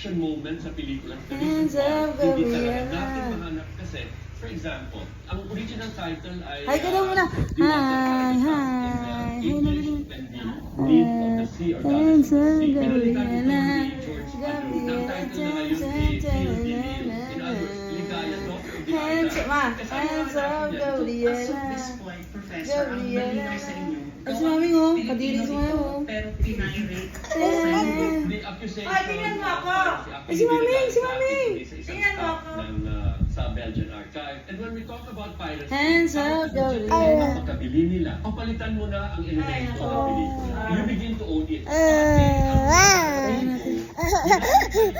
action moment sa pelikula. Hands up, Hindi talaga Gabriela. natin mahanap kasi, for example, ang original title ay Hi ka daw muna. The Wanted Hi, Pilot in hi. English and the Deep of the Sea or Hands Goddess of the up, Sea. Pinalitan ito Gabriela. ni George Adorno. Ang title na ngayon ay Feel the News. In other words, Ligaya, Daughter of the Hands up, ma. Island. Hands up, Gabriela. Display, Professor, ang malinaw sa inyo. Ay, si Mami, oh. Kadiri si Mami, oh. Pero pinay-rate. The accusation Ay, tingnan mo ako! Ay, si Mami, si Mami. Tingnan mo ako! Sa Belgian Archive. And when we talk about piracy, Hands up, Gabriela. ang pagkabili nila, papalitan mo na ang elemento ng pelikula. You begin to own it.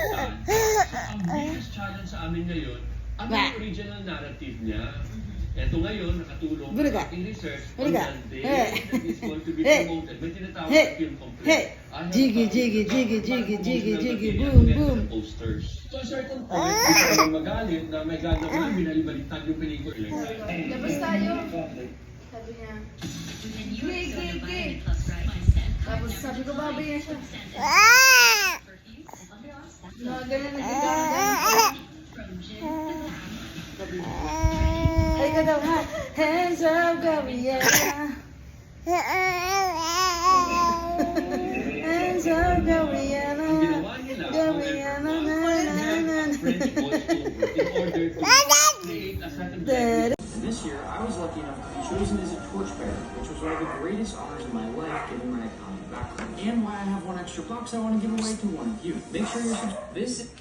Ang biggest challenge sa amin ngayon, ano yung original narrative niya? Ito ngayon, nakatulong Bulaga. sa ating research on Bulaga. the day Eh. that is going to be Eh. promoted. May tinatawag Eh. na film complex. Eh. I have Jiggy, found jiggy, that jiggy, mga jiggy, jiggy, promotional jiggy, material boom, together boom. sa posters. To a certain point, hindi ka naman magalit na may gagawin, binalibaliktad yung pelikula. Labas tayo. Sabi niya, gay. Tapos sabi ko, babay na siya. No, ganun na Ay, ka daw, ha? Hands up, Gabriela. Hands up, Gabriela. Ang ginawa nila, Gabriela, na, na, na, na. French voiceover in order to create a certain blend. And this year, I was lucky enough to be chosen as a torchbearer, which was one of the greatest honors in my life given my accounting background. And why I have one extra box I want to give away to one of you. Make sure you're this